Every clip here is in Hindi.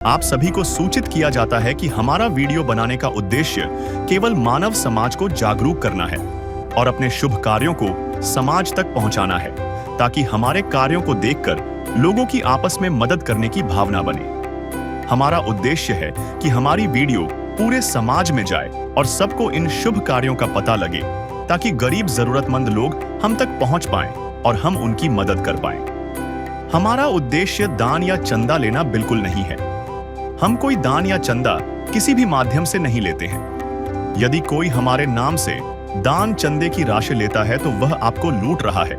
आप सभी को सूचित किया जाता है कि हमारा वीडियो बनाने का उद्देश्य केवल मानव समाज को जागरूक करना है और अपने शुभ कार्यों को समाज तक पहुंचाना है, ताकि हमारे कार्यों को देखकर लोगों की आपस में मदद करने की भावना बने। हमारा उद्देश्य है कि हमारी वीडियो पूरे समाज में जाए और सबको इन शुभ कार्यों का पता लगे, ताकि गरीब जरूरतमंद लोग हम तक पहुंच पाएं और हम उनकी मदद कर पाएं। हमारा उद्देश्य दान या चंदा लेना बिल्कुल नहीं है। हम कोई दान या चंदा किसी भी माध्यम से नहीं लेते हैं। यदि कोई हमारे नाम से दान चंदे की राशि लेता है तो वह आपको लूट रहा है।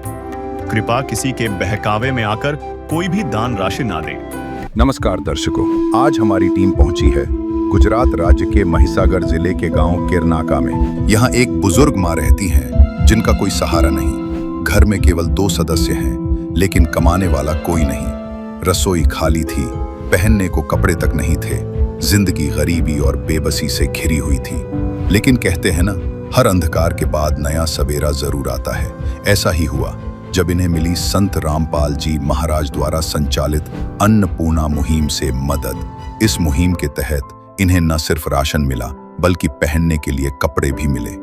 कृपया किसी के बहकावे में आकर कोई भी दान राशि ना दें। नमस्कार दर्शकों, आज हमारी टीम पहुंची है गुजरात राज्य के महिसागर जिले के गांव किरनाका में। यहाँ एक बुजुर्ग माँ रहती हैं जिनका कोई सहारा नहीं। घर में केवल 2 सदस्य हैं, लेकिन कमाने वाला कोई नहीं। रसोई खाली थी, पहनने को कपड़े तक नहीं थे। जिंदगी गरीबी और बेबसी से घिरी हुई थी। लेकिन कहते हैं ना, हर अंधकार के बाद नया सवेरा जरूर आता है। ऐसा ही हुआ जब इन्हें मिली संत रामपाल जी महाराज द्वारा संचालित अन्नपूर्णा मुहिम से मदद। इस मुहिम के तहत इन्हें न सिर्फ राशन मिला, बल्कि पहनने के लिए कपड़े भी मिले।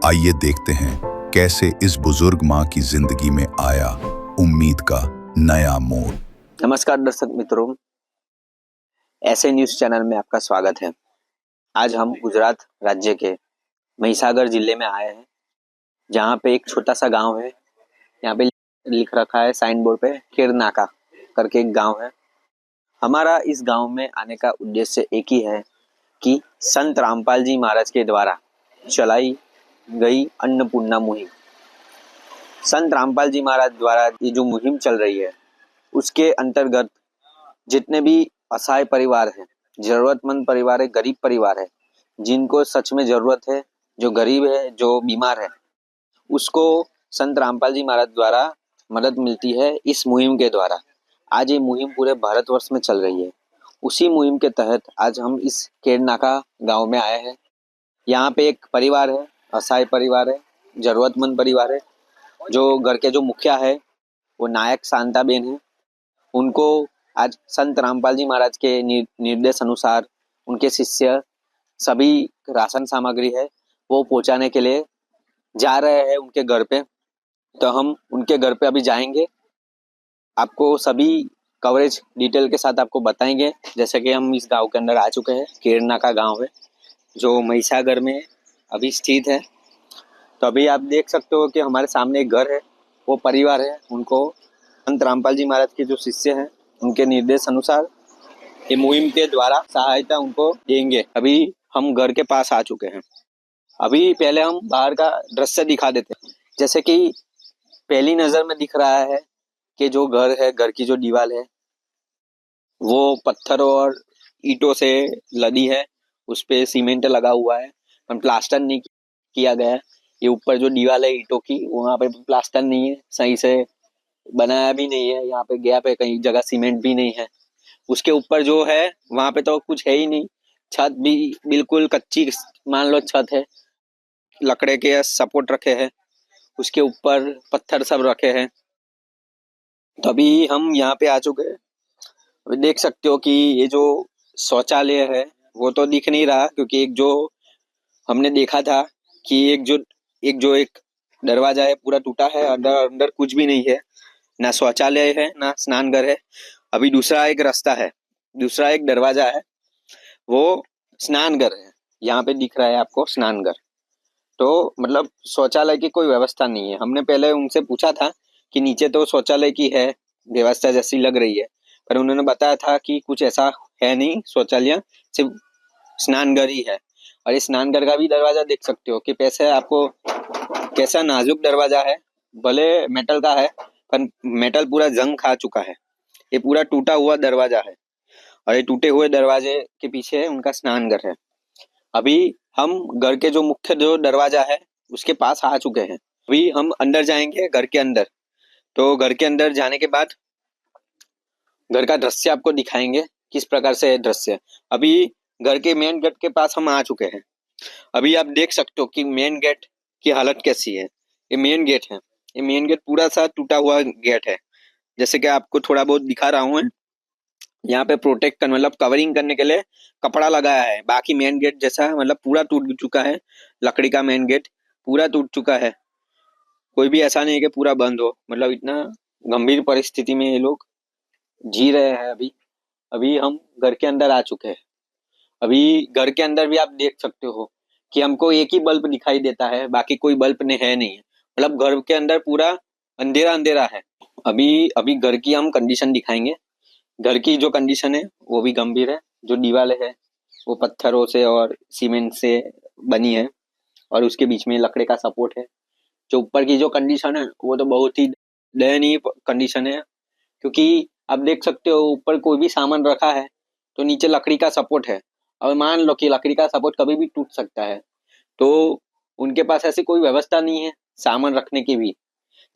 आइए देखते हैं कैसे इस बुजुर्ग माँ की जिंदगी में आया उम्मीद का नया मोड़। नमस्कार दर्शक मित्रों, ऐसे न्यूज चैनल में आपका स्वागत है। आज हम गुजरात राज्य के महिसागर जिले में आए हैं, जहाँ पे एक छोटा सा गांव है। यहाँ पे लिख रखा है साइन बोर्ड पे किरनाका करके एक गांव है। हमारा इस गांव में आने का उद्देश्य एक ही है कि संत रामपाल जी महाराज के द्वारा चलाई गई अन्नपूर्णा मुहिम। संत रामपाल जी महाराज द्वारा ये जो मुहिम चल रही है, उसके अंतर्गत जितने भी असहाय परिवार है, जरूरतमंद परिवार है, गरीब परिवार है, जिनको सच में जरूरत है, जो गरीब है, जो बीमार है, उसको संत रामपाल जी महाराज द्वारा मदद मिलती है इस मुहिम के द्वारा। आज ये मुहिम पूरे भारतवर्ष में चल रही है। उसी मुहिम के तहत आज हम इस किरनाका गांव में आए हैं। यहाँ पे एक परिवार है, असहाय परिवार है, जरूरतमंद परिवार है। जो घर के जो मुखिया है वो नायक शांताबेन है। उनको आज संत रामपाल जी महाराज के निर्देश अनुसार उनके शिष्य सभी राशन सामग्री है वो पहुंचाने के लिए जा रहे हैं उनके घर पे। तो हम उनके घर पे अभी जाएंगे, आपको सभी कवरेज डिटेल के साथ आपको बताएंगे। जैसे कि हम इस गांव के अंदर आ चुके हैं। किरनाका गांव है जो महिसागर में अभी स्थित है। तो अभी आप देख सकते हो कि हमारे सामने एक घर है, वो परिवार है। उनको संत रामपाल जी महाराज के जो शिष्य हैं उनके निर्देश अनुसार ये मुहिम के द्वारा सहायता उनको देंगे। अभी हम घर के पास आ चुके हैं। अभी पहले हम बाहर का दृश्य दिखा देते हैं। जैसे कि पहली नजर में दिख रहा है कि जो घर है, घर की जो दीवार है वो पत्थरों और ईंटों से लदी है। उस पे सीमेंट लगा हुआ है, पर प्लास्टर नहीं किया गया है। ये ऊपर जो दीवार है ईंटों की, वहाँ पे प्लास्टर नहीं है, सही से बनाया भी नहीं है। यहाँ पे गैप है, कहीं जगह सीमेंट भी नहीं है। उसके ऊपर जो है वहां पे तो कुछ है ही नहीं। छत भी बिल्कुल कच्ची मान लो छत है, लकड़े के सपोर्ट रखे हैं, उसके ऊपर पत्थर सब रखे हैं। तो अभी हम यहाँ पे आ चुके हैं। अभी देख सकते हो कि ये जो शौचालय है वो तो दिख नहीं रहा, क्योंकि एक जो हमने देखा था कि एक दरवाजा है पूरा टूटा है, अंदर अंदर कुछ भी नहीं है, ना शौचालय है ना स्नानघर है। अभी दूसरा एक रास्ता है, दूसरा एक दरवाजा है, वो स्नानघर है। यहाँ पे दिख रहा है आपको स्नानघर। तो मतलब शौचालय की कोई व्यवस्था नहीं है। हमने पहले उनसे पूछा था कि नीचे तो शौचालय की है व्यवस्था जैसी लग रही है, पर उन्होंने बताया था कि कुछ ऐसा है नहीं, शौचालय सिर्फ स्नानघर ही है। और इस स्नानघर का भी दरवाजा देख सकते हो कि कैसे आपको कैसा नाजुक दरवाजा है। भले मेटल का है, पर मेटल पूरा जंग खा चुका है। ये पूरा टूटा हुआ दरवाजा है और ये टूटे हुए दरवाजे के पीछे उनका स्नानघर है। अभी हम घर के जो मुख्य जो दरवाजा है उसके पास आ चुके हैं। अभी हम अंदर जाएंगे घर के अंदर। तो घर के अंदर जाने के बाद घर का दृश्य आपको दिखाएंगे, किस प्रकार से दृश्य। अभी घर के मेन गेट के पास हम आ चुके हैं। अभी आप देख सकते हो कि मेन गेट की हालत कैसी है। ये मेन गेट है, ये मेन गेट पूरा सा टूटा हुआ गेट है। जैसे कि आपको थोड़ा बहुत दिखा रहा हूँ। यहाँ पे प्रोटेक्ट कर मतलब कवरिंग करने के लिए कपड़ा लगाया है। बाकी मेन गेट जैसा मतलब पूरा टूट चुका है। लकड़ी का मेन गेट पूरा टूट चुका है। कोई भी ऐसा नहीं है कि पूरा बंद हो। मतलब इतना गंभीर परिस्थिति में ये लोग जी रहे हैं। अभी अभी हम घर के अंदर आ चुके हैं। अभी घर के अंदर भी आप देख सकते हो कि हमको एक ही बल्ब दिखाई देता है, बाकी कोई बल्ब ने है नहीं है। मतलब घर के अंदर पूरा अंधेरा अंधेरा है। अभी अभी घर की हम कंडीशन दिखाएंगे। घर की जो कंडीशन है वो भी गंभीर है। जो दीवार है वो पत्थरों से और सीमेंट से बनी है और उसके बीच में लकड़े का सपोर्ट है। जो ऊपर की जो कंडीशन है वो तो बहुत ही दयनीय कंडीशन है, क्योंकि आप देख सकते हो ऊपर कोई भी सामान रखा है तो नीचे लकड़ी का सपोर्ट है। और मान लो कि लकड़ी का सपोर्ट कभी भी टूट सकता है, तो उनके पास ऐसी कोई व्यवस्था नहीं है सामान रखने की भी।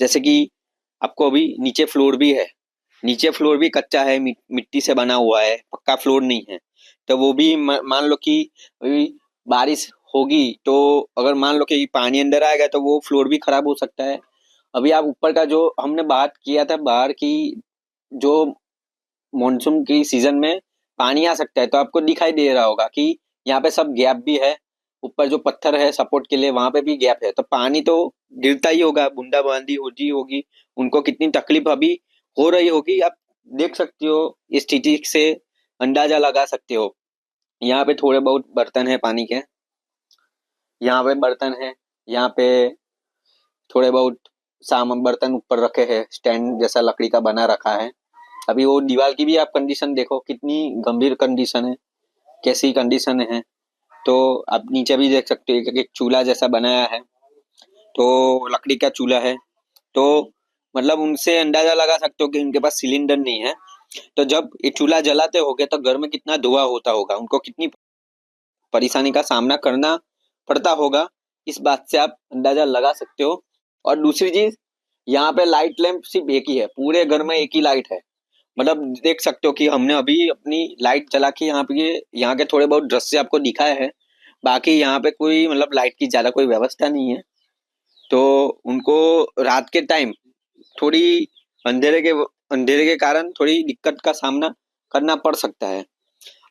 जैसे कि आपको अभी नीचे फ्लोर भी है। नीचे फ्लोर भी कच्चा है, मिट्टी से बना हुआ है, पक्का फ्लोर नहीं है। तो वो भी मान लो कि अभी बारिश होगी तो अगर मान लो कि पानी अंदर आएगा तो वो फ्लोर भी खराब हो सकता है। अभी आप ऊपर का जो हमने बात किया था बाहर की, जो मॉनसून की सीजन में पानी आ सकता है, तो आपको दिखाई दे रहा होगा कि यहाँ पे सब गैप भी है। ऊपर जो पत्थर है सपोर्ट के लिए वहां पे भी गैप है, तो पानी तो गिरता ही होगा, बूंदाबांदी होती होगी। उनको कितनी तकलीफ अभी हो रही होगी आप देख सकते हो। इस स्थिति से अंदाजा लगा सकते हो। यहाँ पे थोड़े बहुत बर्तन है पानी के। यहाँ पे बर्तन है। यहाँ पे थोड़े बहुत सामान बर्तन ऊपर रखे हैं, स्टैंड जैसा लकड़ी का बना रखा है। अभी वो दीवार की भी आप कंडीशन देखो कितनी गंभीर कंडीशन है, कैसी कंडीशन है। तो आप नीचे भी देख सकते हो कि एक चूल्हा जैसा बनाया है, तो लकड़ी का चूल्हा है। तो मतलब उनसे अंदाजा लगा सकते हो कि उनके पास सिलेंडर नहीं है। तो जब ये चूल्हा जलाते होगे तो घर में कितना धुआं होता होगा, उनको कितनी परेशानी का सामना करना पड़ता होगा, इस बात से आप अंदाजा लगा सकते हो। और दूसरी चीज, यहाँ पे लाइट लैंप सिर्फ एक ही है, पूरे घर में एक ही लाइट है। मतलब देख सकते हो कि हमने अभी अपनी लाइट चला के यहाँ के थोड़े बहुत दृश्य आपको दिखाए हैं। बाकी यहाँ पे कोई मतलब लाइट की ज्यादा कोई व्यवस्था नहीं है। तो उनको रात के टाइम थोड़ी अंधेरे के अंधेरे के कारण थोड़ी दिक्कत का सामना करना पड़ सकता है।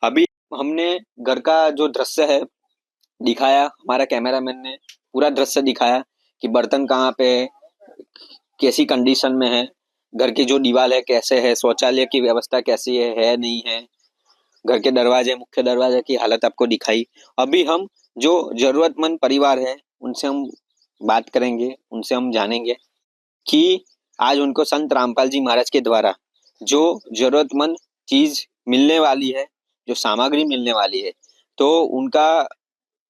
अभी हमने घर का जो दृश्य है दिखाया, हमारा कैमरामैन ने पूरा दृश्य दिखाया कि बर्तन कहाँ पे है, कैसी कंडीशन में है, घर की जो दीवार है कैसे है, शौचालय की व्यवस्था कैसी है नहीं है, घर के दरवाजे मुख्य दरवाजे की हालत आपको दिखाई। अभी हम जो जरूरतमंद परिवार है उनसे हम बात करेंगे, उनसे हम जानेंगे कि आज उनको संत रामपाल जी महाराज के द्वारा जो जरूरतमंद चीज मिलने वाली है, जो सामग्री मिलने वाली है, तो उनका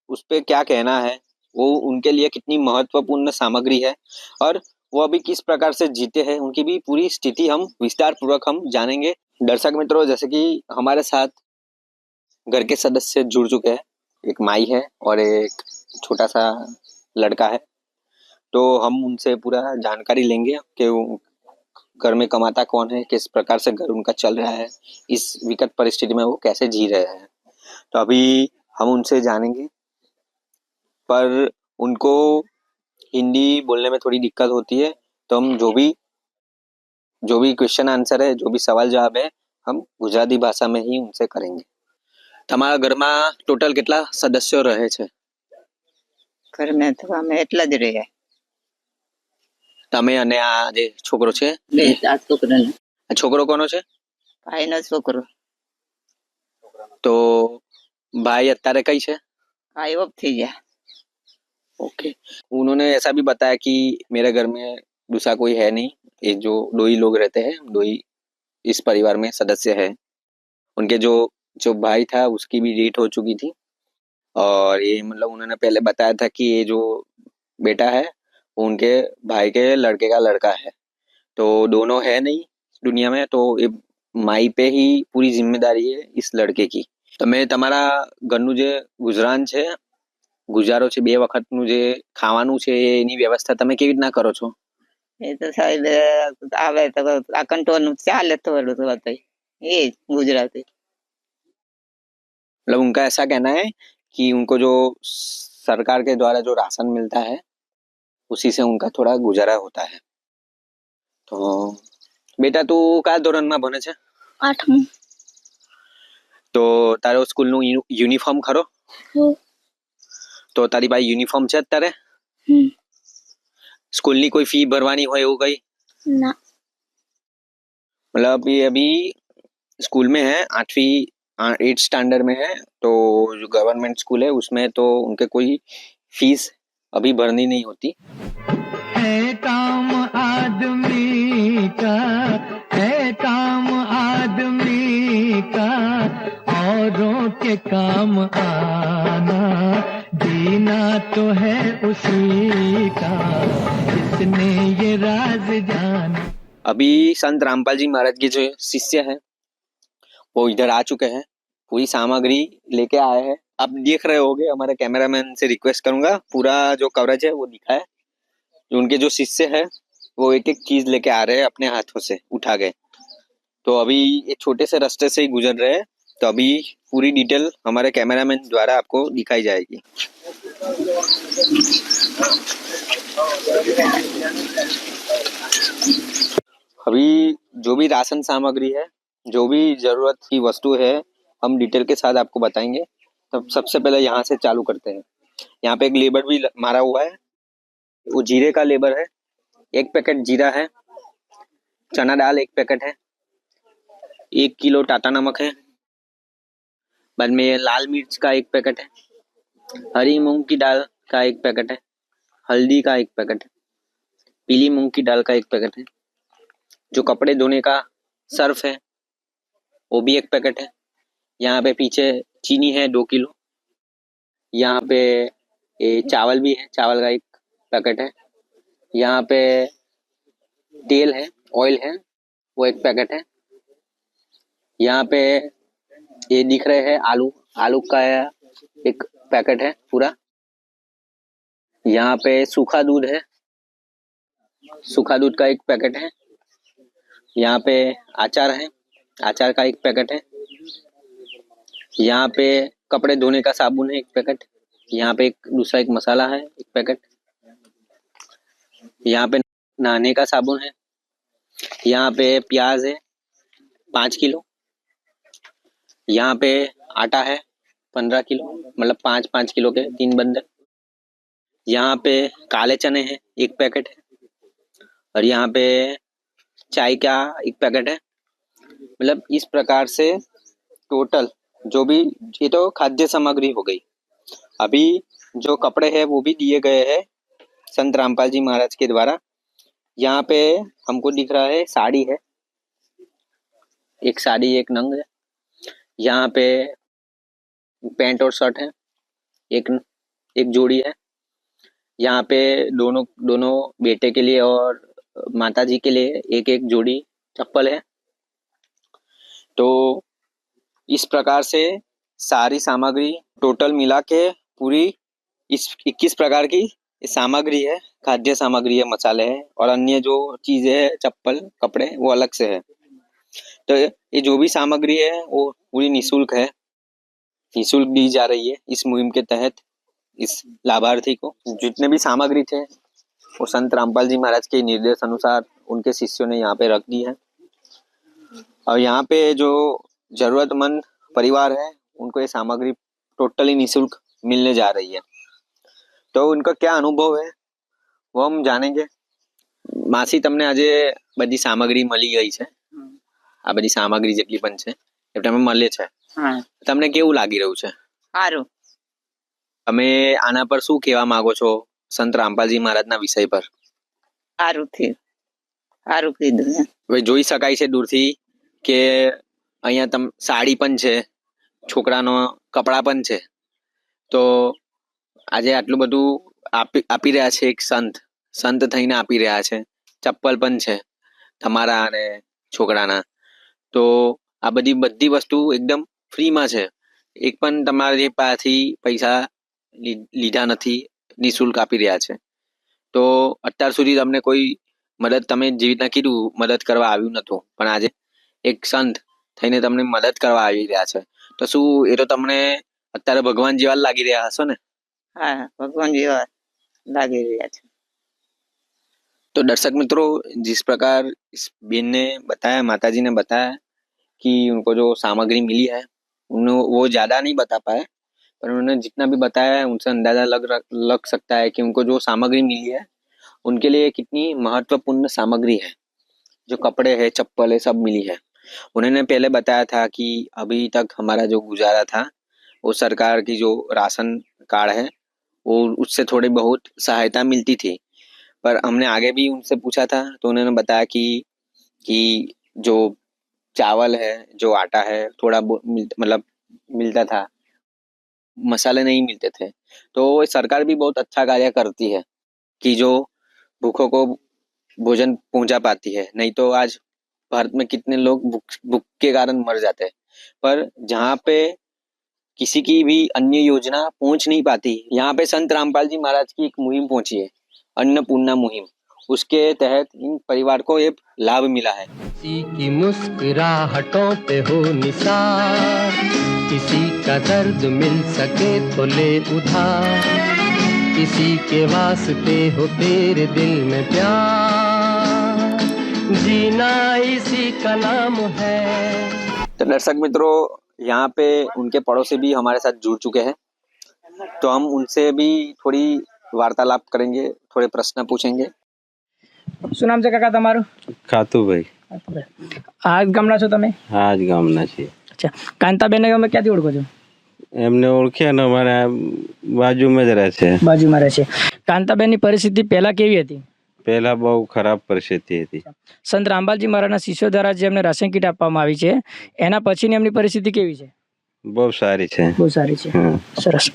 उस पे क्या कहना है, वो उनके लिए कितनी महत्वपूर्ण सामग्री है और वो अभी किस प्रकार से जीते हैं, उनकी भी पूरी स्थिति हम विस्तार पूर्वक हम जानेंगे। दर्शक मित्रों, जैसे कि हमारे साथ घर के सदस्य जुड़ चुके हैं, एक माई है और एक छोटा सा लड़का है। तो हम उनसे पूरा जानकारी लेंगे कि वो घर में कमाता कौन है, किस प्रकार से घर उनका चल रहा है, इस विकट परिस्थिति में वो कैसे जी रहे हैं। तो अभी हम उनसे जानेंगे, पर उनको हिंदी बोलने में थोड़ी दिक्कत होती है। तो हम जो भी क्वेश्चन आंसर है, जो भी सवाल जवाब है, हम गुजराती भाषा में ही उनसे करेंगे। તમારા ઘરમાં ટોટલ કેટલા સદસ્યો રહે છે? ઘરમાં તો અમે એટલા જ રહ્યા. તમે અને આ જે છોકરો છે, બે આ છોકરાને આ છોકરો કોનો છે? ભાઈનો છોકરો. તો भाई અત્યારે कई છે? ભાઈ ઓફ થઈ ગયા. ओके। उन्होंने ऐसा भी बताया कि मेरे घर में दूसरा कोई है नहीं, ये जो दो ही लोग रहते हैं, दो ही इस परिवार में सदस्य है। उनके जो जो भाई था उसकी भी डेथ हो चुकी थी। और ये मतलब उन्होंने पहले बताया था कि ये जो बेटा है वो उनके भाई के लड़के का लड़का है। तो दोनों है नहीं दुनिया में, तो ये माई पे ही पूरी जिम्मेदारी है इस लड़के की। તમે તમારા ઘરનું જે ગુજરાન છે, ગુજારો છે, બે વખતનું જે ખાવાનું છે એની વ્યવસ્થા તમે કેવી રીતના કરો છો? એ તો સાહેબ આવે તો આ કંટ્રોલ ચાલે થોડું થોડું એ ગુજરાતી. मतलब उनका ऐसा कहना है कि उनको जो सरकार के द्वारा जो राशन मिलता है उसी से उनका थोड़ा गुजारा होता है। तो बेटा तू कया धोरण में भणे छे? 8મું. તો તારો સ્કૂલનું યુનિફોર્મ ખરો? હો. તો તારી પાસે યુનિફોર્મ છે અત્યારે? હમ. સ્કૂલની કોઈ ફી ભરવાની હોય એવું કઈ? ना. मतलब ये अभी स्कूल में है, 8th स्टैंडर्ड में है, तो जो गवर्नमेंट स्कूल है उसमें तो उनके कोई फीस अभी भरनी नहीं होती। है काम आदमी का, है काम आदमी का, औरों के काम आना, जीना तो है उसी का, जिसने ये राज जाना। अभी संत रामपाल जी महाराज के जो शिष्य है वो इधर आ चुके हैं, पूरी सामग्री लेके आए हैं। आप देख रहे होगे, हमारे कैमरामैन से रिक्वेस्ट करूंगा पूरा जो कवरेज है वो दिखाए। जो उनके जो शिष्य है वो एक एक चीज लेके आ रहे हैं अपने हाथों से उठा के। तो अभी एक छोटे से रास्ते से ही गुजर रहे हैं, तो अभी पूरी डिटेल हमारे कैमरामैन द्वारा आपको दिखाई जाएगी। अभी जो भी राशन सामग्री है, जो भी जरूरत की वस्तु है, हम डिटेल के साथ आपको बताएंगे। तब सबसे पहले यहाँ से चालू करते हैं। यहाँ पे एक लेबर भी मारा हुआ है, वो जीरे का लेबर है। 1 पैकेट जीरा है, चना दाल 1 पैकेट है, 1 किलो टाटा नमक है, बाद में लाल मिर्च का 1 पैकेट है, हरी मूंग की दाल का 1 पैकेट है, हल्दी का 1 पैकेट है, पीली मूंग की दाल का 1 पैकेट है, जो कपड़े धोने का सर्फ है वो भी 1 पैकेट है। यहाँ पे पीछे चीनी है 2 किलो। यहाँ पे ये चावल भी है, चावल का 1 पैकेट है। यहाँ पे तेल है, ऑयल है, वो 1 पैकेट है। यहाँ पे ये दिख रहे हैं आलू, आलू का 1 पैकेट है पूरा। यहाँ पे सूखा दूध है, सूखा दूध का 1 पैकेट है। यहाँ पे अचार है, अचार का 1 पैकेट है। यहाँ पे कपड़े धोने का साबुन है 1 पैकेट। यहाँ पे दूसरा एक मसाला है 1 पैकेट। यहाँ पे नहाने का साबुन है। यहाँ पे प्याज है 5 किलो। यहाँ पे आटा है 15 किलो, मतलब 5-5 किलो के 3 बंडल। यहाँ पे काले चने हैं 1 पैकेट है। और यहाँ पे चाय का 1 पैकेट है। मतलब इस प्रकार से टोटल जो भी, ये तो खाद्य सामग्री हो गई। अभी जो कपड़े हैं वो भी दिए गए हैं संत रामपाल जी महाराज के द्वारा। यहाँ पे हमको दिख रहा है साड़ी है, 1 साड़ी 1 नंग है। यहाँ पे पैंट और शर्ट है, एक जोड़ी है। यहाँ पे दोनों बेटे के लिए और माता जी के लिए 1-1 जोड़ी चप्पल है। तो इस प्रकार से सारी सामग्री टोटल मिला के पूरी इस 21 प्रकार की सामग्री है, खाद्य सामग्री है, मसाले है और अन्य जो चीजें है, चप्पल कपड़े, वो अलग से है। तो ये जो भी सामग्री है वो पूरी निःशुल्क है, निःशुल्क दी जा रही है इस मुहिम के तहत इस लाभार्थी को। जितने भी सामग्री थे वो संत रामपाल जी महाराज के निर्देश अनुसार उनके शिष्यों ने यहाँ पे रख दी है। और यहाँ पे जो जरूरतमंद परिवार है उनको ये सामग्री टोटली निःशुल्क मिलने जा रही है। तो उनका क्या अनुभव है वो हम जानेंगे। માસી, તમને આજે બધી સામગ્રી મળી ગઈ છે, આ બધી સામગ્રી જેટલી પણ છે એ તમે મળે છે, હા તમને કેવું લાગી રહ્યું છે? સારું તમે આના પર શું કહેવા માંગો છો સંત રામપાલજી મહારાજના વિષય પર? સારું થયું, સારું કીધું એમ. હવે જોઈ શકાય છે દૂરથી કે અહીંયા સાડી પણ છે, છોકરાનો કપડા પણ છે। તો આજે આટલું બધું આપી રહ્યા છે એક સંત થઈને આપી રહ્યા છે। ચપ્પલ પણ છે તમારા અને છોકરાના। તો આ બધી વસ્તુ એકદમ ફ્રીમાં છે, એક પણ તમારી પાસેથી પૈસા લીધા નથી, નિઃશુલ્ક આપી રહ્યા છે। તો અત્યાર સુધી તમને કોઈ મદદ, તમે જેવી રીતના કીધું મદદ કરવા આવ્યું નતું, પણ આજે એક સંત થઈને તમને મદદ કરવા આવી રહ્યા છે। તો શું એ તો તમને અત્યારે ભગવાન જેવા લાગી રહ્યા હશો ને? હા ભગવાન જેવા લાગી રહ્યા છે। तो दर्शक मित्रों, जिस प्रकार इस बेन ने बताया, माताजी ने बताया कि उनको जो सामग्री मिली है वो ज़्यादा नहीं बता पाए, पर उन्होंने जितना भी बताया है उनसे अंदाज़ा लग सकता है कि उनको जो सामग्री मिली है उनके लिए कितनी महत्वपूर्ण सामग्री है। जो कपड़े है, चप्पल है, सब मिली है। उन्होंने पहले बताया था कि अभी तक हमारा जो गुजारा था वो सरकार की जो राशन कार्ड है वो उससे थोड़ी बहुत सहायता मिलती थी। पर हमने आगे भी उनसे पूछा था तो उन्होंने बताया कि जो चावल है, जो आटा है, थोड़ा मतलब मिलता था, मसाले नहीं मिलते थे। तो सरकार भी बहुत अच्छा कार्य करती है कि जो भूखों को भोजन पहुंचा पाती है। नहीं तो आज भारत में कितने लोग भूख के कारण मर जाते हैं। पर जहाँ पे किसी की भी अन्य योजना पहुंच नहीं पाती, यहाँ पे संत रामपाल जी महाराज की एक मुहिम पहुंची है, अन्नपूर्णा मुहिम। उसके तहत इन परिवार को एक लाभ मिला है। किसी की मुस्कुराहटों पे हो निसार, किसी का दर्द मिल सके तो ले उधार, किसी के वास्ते हो तेरे दिल में प्यार, जीना इसी का नाम है। तो दर्शक मित्रों, यहाँ पे उनके पड़ोसी भी हमारे साथ जुड़ चुके हैं, तो हम उनसे भी थोड़ी वार्तालाप करेंगे, थोड़े प्रश्न पूछेंगे। શું નામ છે કાકા તમારું? ખાતુભાઈ આજ ગામના છો તમે? આ જ ગામના છીએ. અચ્છા, કાંતાબેનને તમે ક્યાંથી ઓળખો છો? એમને ઓળખ્યા ને અમારા બાજુમાં જ રહે છે. બાજુમાં રહે છે. કાંતાબેનની પરિસ્થિતિ પહેલા કેવી હતી? પહેલા બહુ ખરાબ પરિસ્થિતિ હતી. સંત રામપાલજી મહારાજના શિષ્યો દ્વારા જે એમને રાશન કીટ આપવામાં આવી છે એના પછીની એમની પરિસ્થિતિ કેવી છે? બહુ સારી છે. બહુ સારી છે. હા. સરસ.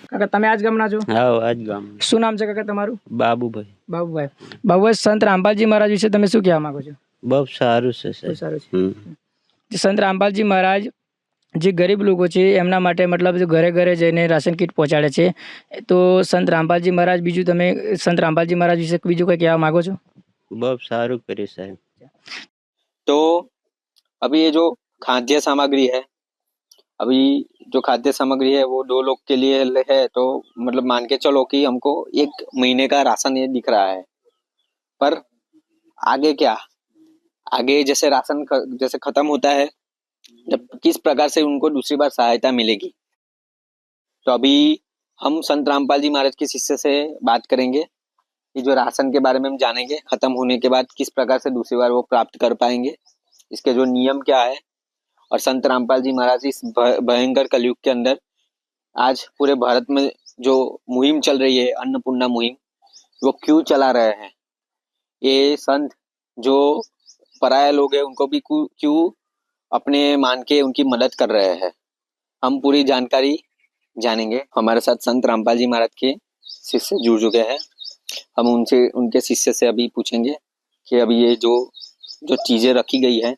કાકા તમે આજ ગામના છો? હા, આ જ ગામ. શું નામ છે કાકા તમારું? બાબુભાઈ. બાબુભાઈ. બાબુભાઈ, સંત રામપાલજી મહારાજ વિશે તમે શું કહેવા માંગો છો? બહુ સારું છે બહુ સારું છે. હમ. જે સંત રામપાલજી મહારાજ જે ગરીબ લોકો છે એમના માટે મતલબ જો ઘરે ઘરે જઈને રાશન કીટ પહોંચાડે છે, તો સંત રામપાલજી મહારાજ બીજું તમે સંત રામપાલજી મહારાજ વિશે બીજું કંઈ કહેવા માંગો છો? બહુ સારું કર્યું સાહેબ. तो अभी ये जो खाद्य सामग्री है, अभी जो खाद्य सामग्री है वो 2 लोग के लिए है, तो मतलब मान के चलो कि हमको 1 महीने का राशन ये दिख रहा है। पर आगे क्या, आगे जैसे राशन जैसे खत्म होता है, जब किस प्रकार से उनको दूसरी बार सहायता मिलेगी। तो अभी हम संत रामपाल जी महाराज के शिष्य से बात करेंगे कि जो राशन के बारे में हम जानेंगे, खत्म होने के बाद किस प्रकार से दूसरी बार वो प्राप्त कर पाएंगे, इसके जो नियम क्या है, और संत रामपाल जी महाराज इस भयंकर कलयुग के अंदर आज पूरे भारत में जो मुहिम चल रही है, अन्नपूर्णा मुहिम, वो क्यों चला रहे हैं। ये संत जो पराये लोग हैं उनको भी क्यों अपने मान के उनकी मदद कर रहे हैं, हम पूरी जानकारी जानेंगे। हमारे साथ संत रामपाल जी महाराज के शिष्य जुड़ चुके हैं, हम उनसे उनके शिष्य से अभी पूछेंगे कि अभी ये जो चीजें रखी गई है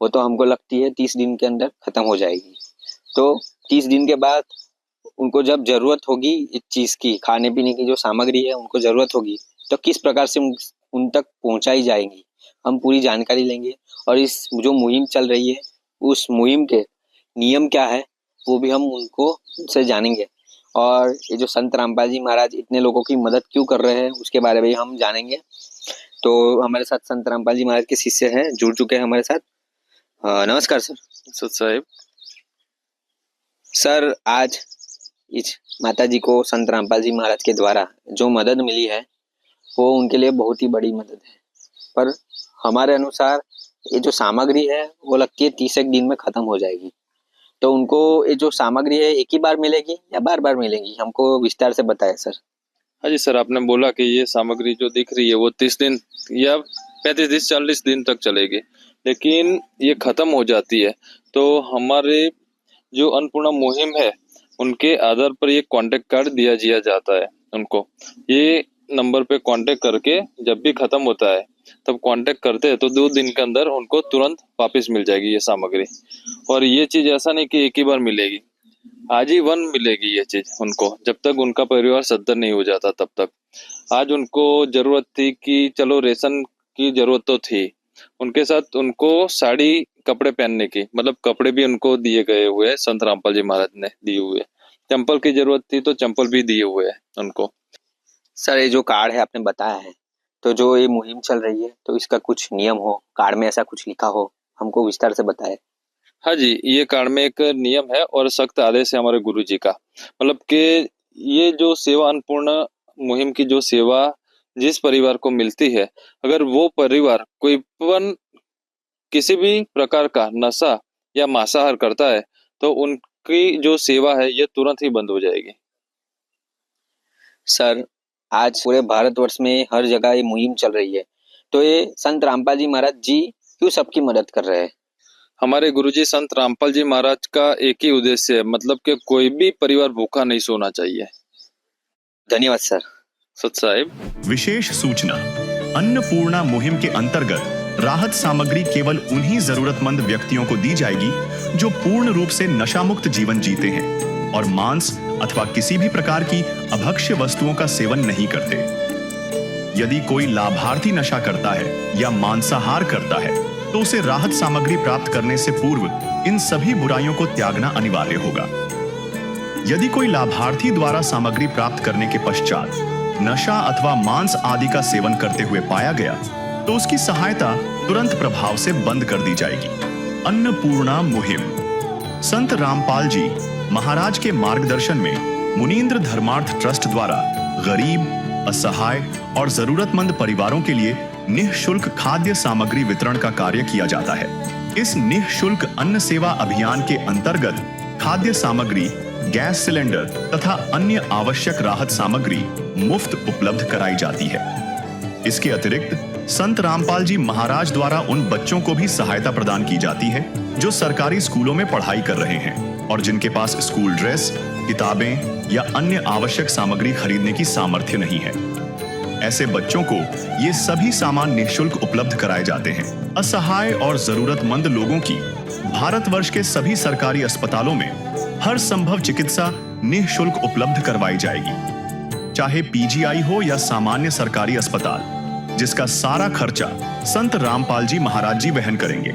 वो तो हमको लगती है 30 दिन के अंदर खत्म हो जाएगी। तो 30 दिन के बाद उनको जब जरूरत होगी इस चीज की, खाने पीने की जो सामग्री है उनको जरूरत होगी, तो किस प्रकार से उन तक पहुंचाई जाएंगी, हम पूरी जानकारी लेंगे। और इस जो मुहिम चल रही है उस मुहिम के नियम क्या है वो भी हम उनसे जानेंगे। और ये जो संत रामपाल जी महाराज इतने लोगों की मदद क्यों कर रहे हैं उसके बारे में हम जानेंगे। तो हमारे साथ संत रामपाल जी महाराज के शिष्य हैं, जुड़ चुके हैं हमारे साथ। नमस्कार सर। सत साहेब। सर, आज इस माता जी को संत रामपाल जी महाराज के द्वारा जो मदद मिली है वो उनके लिए बहुत ही बड़ी मदद है, पर हमारे अनुसार ये जो सामग्री है वो लगती है 30 एक दिन में खत्म हो जाएगी। तो उनको ये जो सामग्री है एक ही बार मिलेगी या बार बार मिलेगी, हमको विस्तार से बताएं सर। हाँ जी सर, आपने बोला कि ये सामग्री जो दिख रही है वो 30 दिन या 35-40 दिन तक चलेगी, लेकिन ये खत्म हो जाती है। तो हमारे जो अन्नपूर्णा मुहिम है उनके आधार पर ये कांटेक्ट कार्ड दिया जाता है उनको। ये नंबर पे कांटेक्ट करके जब भी खत्म होता है तब कांटेक्ट करते हैं तो 2 दिन के अंदर उनको तुरंत वापस मिल जाएगी ये सामग्री। और ये चीज ऐसा नहीं कि एक ही बार मिलेगी, आजीवन मिलेगी ये चीज उनको, जब तक उनका परिवार सद्धर नहीं हो जाता तब तक। आज उनको जरूरत थी कि चलो रेशन की जरूरत तो थी, उनके साथ उनको साड़ी कपड़े पहनने की, मतलब कपड़े भी उनको दिए गए हुए हैं, संत रामपाल जी महाराज ने दिए हुए। चंपल की जरूरत थी तो चंपल भी दिए हुए हैं उनको। सर, ये जो कार्ड है आपने बताया है, तो जो ये मुहिम चल रही है तो इसका कुछ नियम हो, कार्ड में ऐसा कुछ लिखा हो, हमको विस्तार से बताएं। हाँ जी, ये कांड में एक नियम है और सख्त आदेश है हमारे गुरुजी का। मतलब कि ये जो सेवा अन्नपूर्णा मुहिम की जो सेवा जिस परिवार को मिलती है, अगर वो परिवार किसी भी प्रकार का नशा या मांसाहार करता है, तो उनकी जो सेवा है ये तुरंत ही बंद हो जाएगी। सर, आज पूरे भारतवर्ष में हर जगह ये मुहिम चल रही है, तो ये संत रामपाल जी महाराज जी क्यों सबकी मदद कर रहे हैं? हमारे गुरुजी संत रामपाल जी महाराज का एक ही उद्देश्य है, मतलब कि कोई भी परिवार भूखा नहीं सोना चाहिए। धन्यवाद सर। सत साहिब। विशेष सूचना, अन्नपूर्णा मुहिम के अंतर्गत राहत सामग्री केवल उन्हीं जरूरतमंद व्यक्तियों को दी जाएगी जो पूर्ण रूप से नशामुक्त जीवन जीते हैं और मांस अथवा किसी भी प्रकार की अभक्ष्य वस्तुओं का सेवन नहीं करते। यदि कोई लाभार्थी नशा करता है या मांसाहार करता है तो उसे राहत सामग्री प्राप्त करने से पूर्व इन सभी बुराइयों को त्यागना अनिवार्य होगा। यदि कोई लाभार्थी द्वारा सामग्री प्राप्त करने के पश्चात नशा अथवा मांस आदि का सेवन करते हुए पाया गया तो उसकी सहायता तुरंत प्रभाव से बंद कर दी जाएगी। अन्नपूर्णा मुहिम संत रामपाल जी महाराज के मार्गदर्शन में मुनींद्र धर्मार्थ ट्रस्ट द्वारा गरीब, असहाय और जरूरतमंद परिवारों के लिए निःशुल्क खाद्य सामग्री वितरण का कार्य किया जाता है। इस निःशुल्क अन्न सेवा अभियान के अंतर्गत खाद्य सामग्री, गैस सिलेंडर तथा अन्य आवश्यक राहत सामग्री मुफ्त उपलब्ध कराई जाती है। इसके अतिरिक्त संत रामपाल जी महाराज द्वारा उन बच्चों को भी सहायता प्रदान की जाती है जो सरकारी स्कूलों में पढ़ाई कर रहे हैं और जिनके पास स्कूल ड्रेस, किताबें या अन्य आवश्यक सामग्री खरीदने की सामर्थ्य नहीं है। ऐसे बच्चों को ये सभी सामान निःशुल्क उपलब्ध कराए जाते हैं। असहाय और जरूरतमंद लोगों की भारतवर्ष के सभी सरकारी अस्पतालों में हर संभव चिकित्सा निःशुल्क उपलब्ध करवाई जाएगी, चाहे पीजीआई हो या सामान्य सरकारी अस्पताल, जिसका सारा खर्चा संत रामपाल जी महाराज जी वहन करेंगे।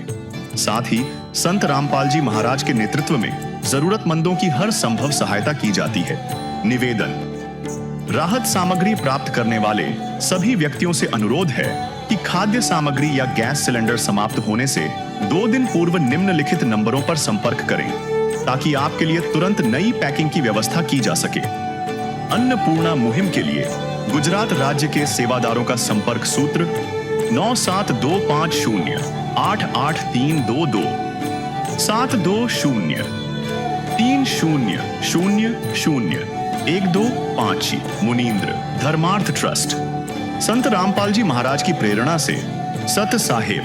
साथ ही संत रामपाल जी महाराज के नेतृत्व में जरूरतमंदों की हर संभव सहायता की जाती है। निवेदन, राहत सामग्री प्राप्त करने वाले सभी व्यक्तियों से अनुरोध है कि खाद्य सामग्री या गैस सिलेंडर समाप्त होने से 2 दिन पूर्व निम्नलिखित नंबरों पर संपर्क करें ताकि आपके लिए तुरंत नई पैकिंग की व्यवस्था की जा सके। अन्नपूर्णा मुहिम के लिए गुजरात राज्य के सेवादारों का संपर्क सूत्र 9725088322 72030001256 मुनींद्र धर्मार्थ ट्रस्ट। संत रामपाल जी महाराज की प्रेरणा से सत साहेब